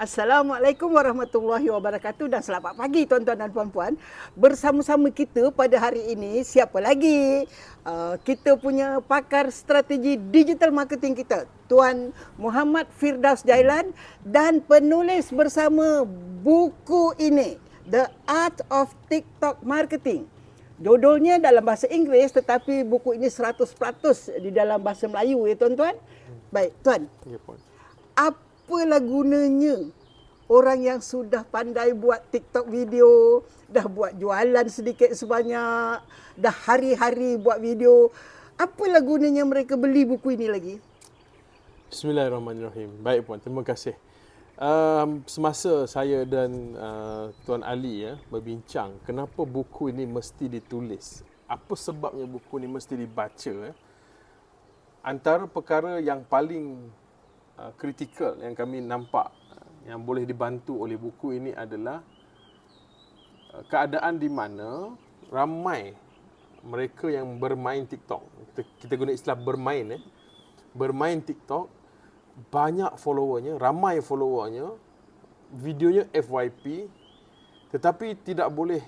Assalamualaikum warahmatullahi wabarakatuh dan selamat pagi tuan-tuan dan puan-puan. Bersama-sama kita pada hari ini, siapa lagi? Kita punya pakar strategi digital marketing kita, Tuan Muhammad Firdaus Jailan, dan penulis bersama buku ini, The Art of TikTok Marketing. Judulnya dalam bahasa Inggeris tetapi buku ini 100% di dalam bahasa Melayu ya tuan-tuan. Baik, tuan. Ya, Puan. Apalah gunanya orang yang sudah pandai buat TikTok video, dah buat jualan sedikit sebanyak, dah hari-hari buat video, apalah gunanya mereka beli buku ini lagi? Bismillahirrahmanirrahim. Baik Puan, terima kasih. Semasa saya dan Tuan Ali berbincang, kenapa buku ini mesti ditulis? Apa sebabnya buku ini mesti dibaca? Antara perkara yang paling kritikal yang kami nampak yang boleh dibantu oleh buku ini adalah keadaan di mana ramai mereka yang bermain TikTok. Kita guna istilah bermain. Bermain TikTok, banyak followernya, ramai followernya, videonya FYP, tetapi tidak boleh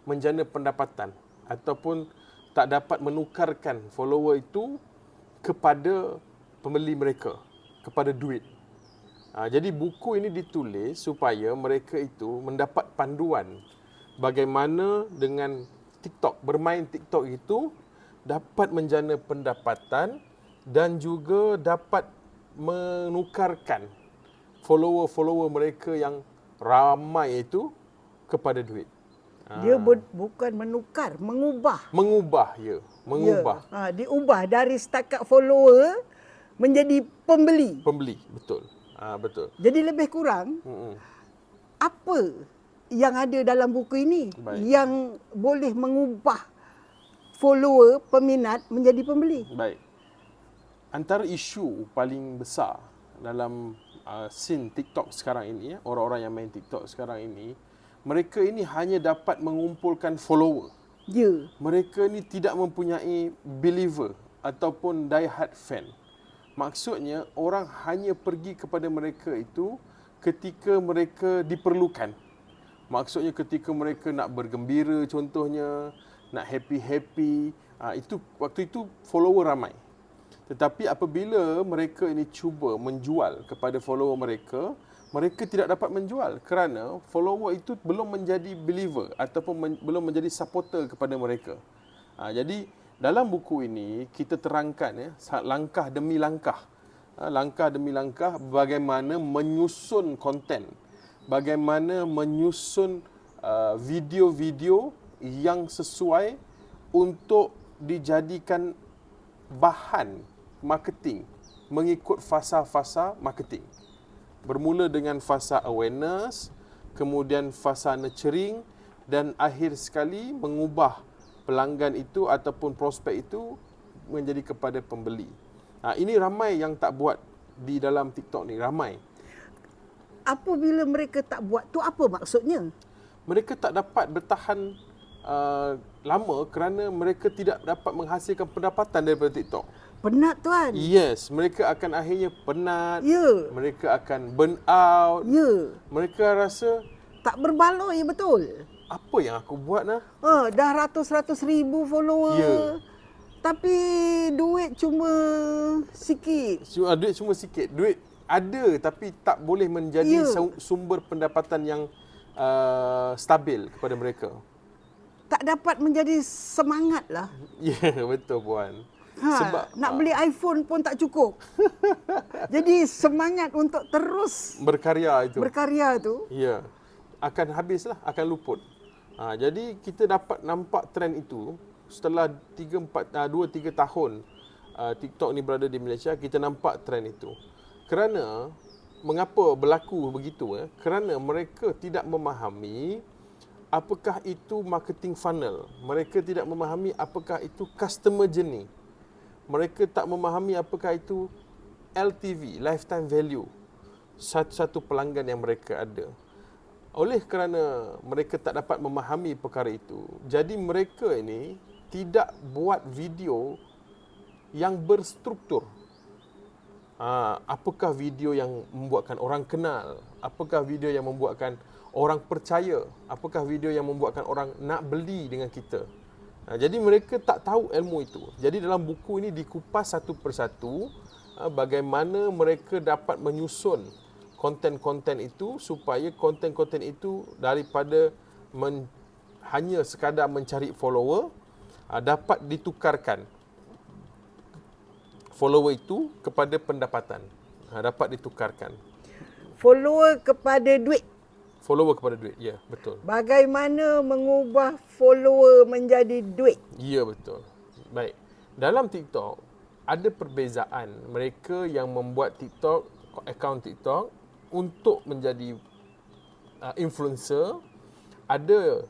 menjana pendapatan ataupun tak dapat menukarkan follower itu kepada pembeli mereka, kepada duit. Jadi buku ini ditulis supaya mereka itu mendapat panduan bagaimana dengan TikTok, bermain TikTok itu dapat menjana pendapatan dan juga dapat menukarkan follower-follower mereka yang ramai itu kepada duit. Dia bukan menukar, mengubah. Mengubah, ya. Mengubah. Ya. Diubah dari setakat follower menjadi pembeli. Pembeli, betul. Betul. Jadi lebih kurang, apa yang ada dalam buku ini yang boleh mengubah follower, peminat menjadi pembeli? Baik. Antara isu paling besar dalam scene TikTok sekarang ini, orang-orang yang main TikTok sekarang ini, mereka ini hanya dapat mengumpulkan follower. Ya. Mereka ini tidak mempunyai believer ataupun die-hard fan. Maksudnya orang hanya pergi kepada mereka itu ketika mereka diperlukan. Maksudnya ketika mereka nak bergembira contohnya, nak happy-happy, itu waktu itu follower ramai. Tetapi apabila mereka ini cuba menjual kepada follower mereka, mereka tidak dapat menjual kerana follower itu belum menjadi believer ataupun belum menjadi supporter kepada mereka. Jadi dalam buku ini kita terangkan langkah demi langkah bagaimana menyusun konten, bagaimana menyusun video-video yang sesuai untuk dijadikan bahan marketing mengikut fasa-fasa marketing. Bermula dengan fasa awareness, kemudian fasa nurturing dan akhir sekali mengubah pelanggan itu ataupun prospek itu menjadi kepada pembeli. Ini ramai yang tak buat di dalam TikTok ni, ramai. Apabila mereka tak buat tu apa maksudnya? Mereka tak dapat bertahan lama kerana mereka tidak dapat menghasilkan pendapatan daripada TikTok. Penat tuan. Yes, mereka akan akhirnya penat. Ya. Mereka akan burn out. Ya. Mereka rasa tak berbaloi betul. Apa yang aku buat nah? Dah ratus-ratus ribu follower. Ya. Tapi duit cuma sikit. Duit cuma sikit. Duit ada tapi tak boleh menjadi sumber pendapatan yang stabil kepada mereka. Tak dapat menjadi semangat lah. Ya, betul Puan. Sebab nak beli iPhone pun tak cukup. Jadi semangat untuk terus berkarya tu. Ya. Akan habislah, akan luput. Jadi kita dapat nampak trend itu setelah 2-3 tahun TikTok ni berada di Malaysia, kita nampak trend itu. Kerana mengapa berlaku begitu? Kerana mereka tidak memahami apakah itu marketing funnel. Mereka tidak memahami apakah itu customer journey. Mereka tak memahami apakah itu LTV, lifetime value, satu-satu pelanggan yang mereka ada. Oleh kerana mereka tak dapat memahami perkara itu, jadi mereka ini tidak buat video yang berstruktur. Apakah video yang membuatkan orang kenal? Apakah video yang membuatkan orang percaya? Apakah video yang membuatkan orang nak beli dengan kita? Jadi mereka tak tahu ilmu itu. Jadi dalam buku ini dikupas satu persatu bagaimana mereka dapat menyusun konten-konten itu supaya konten-konten itu daripada hanya sekadar mencari follower, dapat ditukarkan follower itu kepada pendapatan. Dapat ditukarkan. Follower kepada duit. Follower kepada duit, ya, betul. Bagaimana mengubah follower menjadi duit? Ya, betul. Baik. Dalam TikTok, ada perbezaan mereka yang membuat TikTok, akaun TikTok untuk menjadi influencer. Ada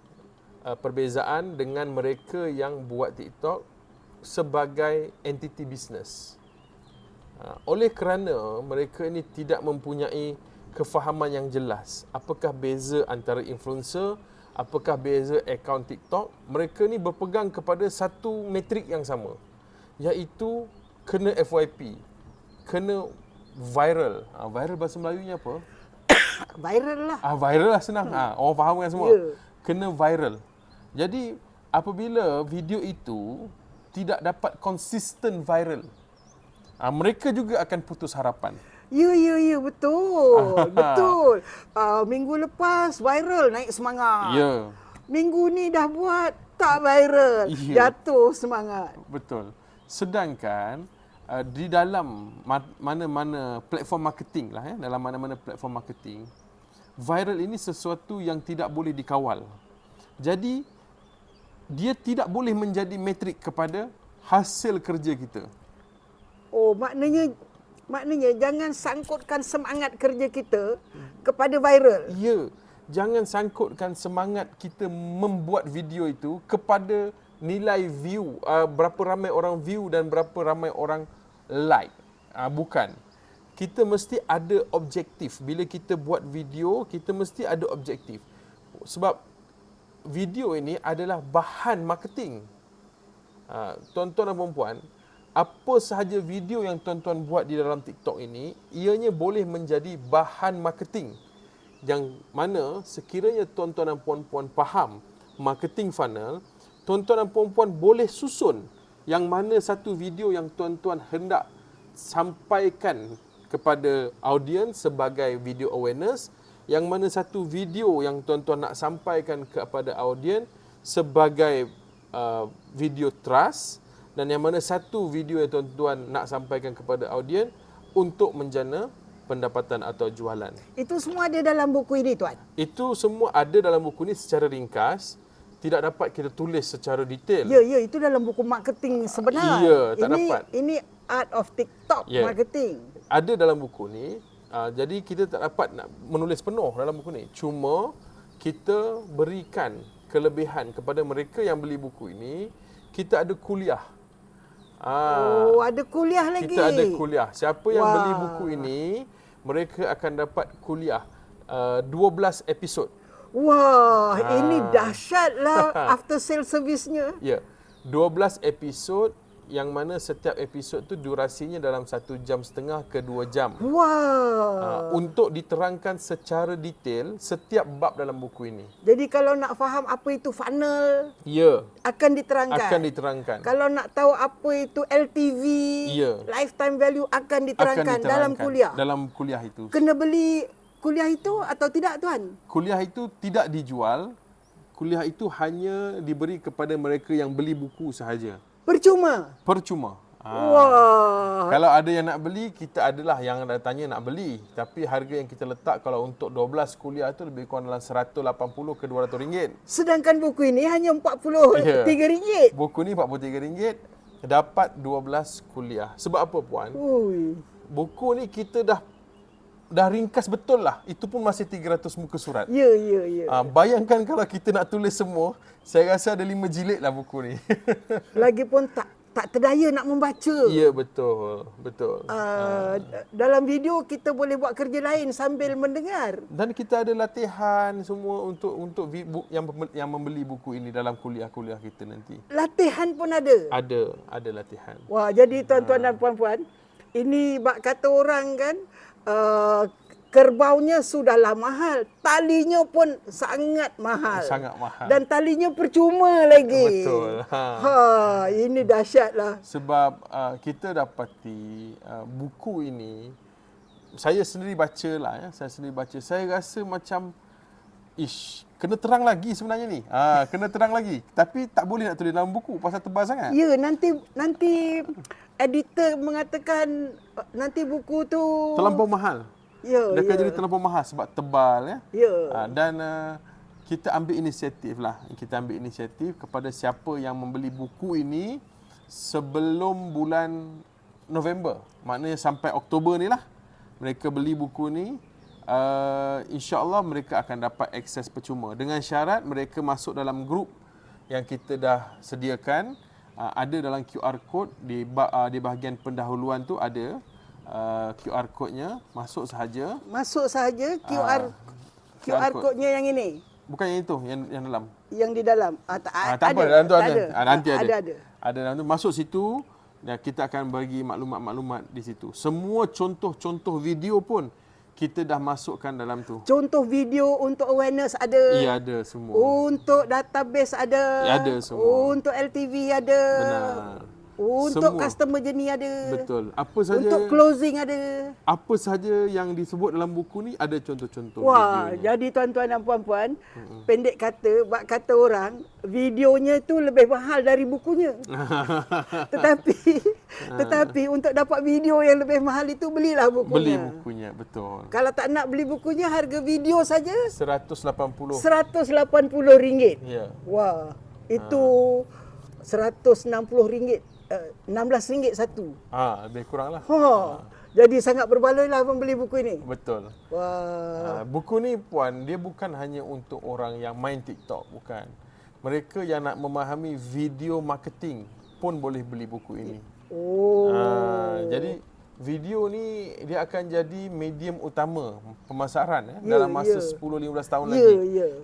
perbezaan dengan mereka yang buat TikTok sebagai entiti bisnes. Oleh kerana mereka ini tidak mempunyai kefahaman yang jelas apakah beza antara influencer, apakah beza akaun TikTok, mereka ni berpegang kepada satu metrik yang sama, iaitu kena FYP, kena viral. Viral bahasa Melayunya apa? Viral lah. Viral lah, senang. Orang faham kan semua? Yeah. Kena viral. Jadi apabila video itu tidak dapat konsisten viral, mereka juga akan putus harapan. Ya, betul. Betul. Minggu lepas viral, naik semangat. Ya. Minggu ni dah buat, tak viral. Ya. Jatuh semangat. Betul. Sedangkan di dalam mana-mana platform marketing lah, dalam mana-mana platform marketing, viral ini sesuatu yang tidak boleh dikawal. Jadi, dia tidak boleh menjadi metrik kepada hasil kerja kita. Oh, maknanya jangan sangkutkan semangat kerja kita kepada viral. Ya, jangan sangkutkan semangat kita membuat video itu kepada nilai view, berapa ramai orang view dan berapa ramai orang like. Bukan. Kita mesti ada objektif. Bila kita buat video, kita mesti ada objektif. Sebab video ini adalah bahan marketing. Tuan-tuan dan puan-puan, apa sahaja video yang tuan-tuan buat di dalam TikTok ini, ianya boleh menjadi bahan marketing. Yang mana sekiranya tuan-tuan dan puan-puan faham marketing funnel, tuan-tuan dan puan-puan boleh susun yang mana satu video yang tuan-tuan hendak sampaikan kepada audiens sebagai video awareness, yang mana satu video yang tuan-tuan nak sampaikan kepada audiens sebagai video trust, dan yang mana satu video yang tuan-tuan nak sampaikan kepada audiens untuk menjana pendapatan atau jualan. Itu semua ada dalam buku ini, Tuan? Itu semua ada dalam buku ini secara ringkas. Tidak dapat kita tulis secara detail. Ya, itu dalam buku marketing sebenar. Ya, tak dapat. Ini Art of TikTok Marketing. Ada dalam buku ni. Jadi kita tak dapat nak menulis penuh dalam buku ni. Cuma kita berikan kelebihan kepada mereka yang beli buku ini. Kita ada kuliah. Ada kuliah lagi. Kita ada kuliah. Siapa yang beli buku ini, mereka akan dapat kuliah 12 episod. Wah, ini dahsyatlah after sale service-nya. Ya, 12 episod yang mana setiap episod tu durasinya dalam 1.5 jam ke 2 jam. Wah. Untuk diterangkan secara detail setiap bab dalam buku ini. Jadi kalau nak faham apa itu funnel, akan diterangkan. Akan diterangkan. Kalau nak tahu apa itu LTV, lifetime value akan diterangkan dalam kuliah. Dalam kuliah itu. Kena beli kuliah itu atau tidak, Tuan? Kuliah itu tidak dijual. Kuliah itu hanya diberi kepada mereka yang beli buku sahaja. Percuma. Wah. Kalau ada yang nak beli, kita adalah yang tanya nak beli. Tapi harga yang kita letak kalau untuk 12 kuliah tu lebih kurang dalam 180 ke 200 ringgit. Sedangkan buku ini hanya 43 ringgit. Buku ni 43 ringgit, dapat 12 kuliah. Sebab apa, Puan? Buku ni kita dah ringkas betul lah. Itu pun masih 300 muka surat. Ya. Bayangkan kalau kita nak tulis semua, saya rasa ada 5 jilid lah buku ni. Lagipun tak terdaya nak membaca. Ya, betul. Dalam video kita boleh buat kerja lain sambil mendengar. Dan kita ada latihan semua untuk yang membeli buku ini dalam kuliah-kuliah kita nanti. Latihan pun ada? Ada latihan. Wah, jadi tuan-tuan dan puan-puan, Ini bak kata orang kan, kerbaunya sudahlah mahal, talinya pun sangat mahal. Sangat mahal. Dan talinya percuma lagi. Betul. Ini dahsyatlah. Sebab kita dapati buku ini, saya sendiri baca lah ya, saya rasa macam kena terang lagi sebenarnya ni. Kena terang lagi. Tapi tak boleh nak tulis dalam buku pasal tebal sangat. Ya, nanti editor mengatakan nanti buku tu Terlampau mahal. Ya, Dia akan jadi terlampau mahal sebab tebal ya. Ya. Dan kita ambil inisiatif lah. Kita ambil inisiatif kepada siapa yang membeli buku ini sebelum bulan November. Maknanya sampai Oktober ni lah. Mereka beli buku ni. InsyaAllah mereka akan dapat akses percuma. Dengan syarat mereka masuk dalam grup yang kita dah sediakan. Ada dalam QR code di bahagian pendahuluan tu ada. QR code-nya masuk sahaja. Masuk sahaja QR code-nya yang ini. Bukan yang itu, yang dalam. Yang di dalam. Tak apa, dalam tu ada. Nanti ada. Ada. Ada dalam tu. Masuk situ dan kita akan bagi maklumat-maklumat di situ. Semua contoh-contoh video pun kita dah masukkan dalam tu. Contoh video untuk awareness ada. Ya, ada semua. Untuk database ada. Ada semua. Untuk LTV ada. Benar. Untuk Semua. customer journey ada. Betul. Apa saja, Untuk closing ada. apa sahaja yang disebut dalam buku ni ada contoh-contoh Wah, videonya. jadi tuan-tuan dan puan-puan, pendek kata, bak kata orang, videonya tu lebih mahal dari bukunya. Tetapi untuk dapat video yang lebih mahal itu belilah bukunya. Beli bukunya, betul. Kalau tak nak beli bukunya, harga video saja RM180. RM180. Ya. Wah, itu RM160. RM16 satu. Lebih kurang lah. Jadi sangat berbaloi lah membeli buku ini. Betul. Wah. Buku ni puan, dia bukan hanya untuk orang yang main TikTok, bukan. Mereka yang nak memahami video marketing pun boleh beli buku ini. Jadi video ni dia akan jadi medium utama pemasaran dalam masa 10-15 tahun lagi.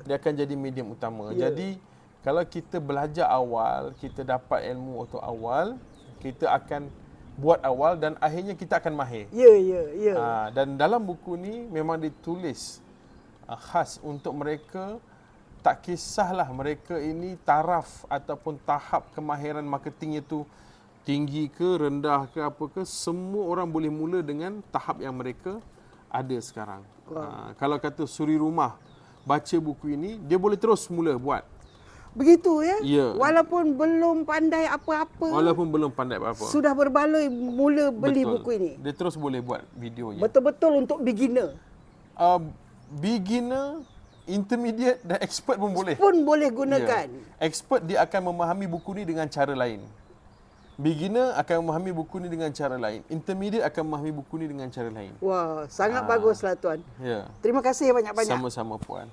Dia akan jadi medium utama. Jadi kalau kita belajar awal, kita dapat ilmu untuk awal, kita akan buat awal dan akhirnya kita akan mahir. Ya. Dan dalam buku ni memang ditulis khas untuk mereka, tak kisahlah mereka ini taraf ataupun tahap kemahiran marketing itu tinggi ke, rendah ke, apa ke, semua orang boleh mula dengan tahap yang mereka ada sekarang. Kalau kata suri rumah baca buku ini, dia boleh terus mula buat. Begitu ya? Ya. Walaupun belum pandai apa-apa. Sudah berbaloi mula beli buku ini. Dia terus boleh buat videonya. Betul-betul untuk beginner. Beginner, intermediate dan expert pun boleh. Pun boleh gunakan. Expert dia akan memahami buku ni dengan cara lain. Beginner akan memahami buku ni dengan cara lain. Intermediate akan memahami buku ni dengan cara lain. Wah, sangat baguslah tuan. Ya. Terima kasih banyak-banyak. Sama-sama puan.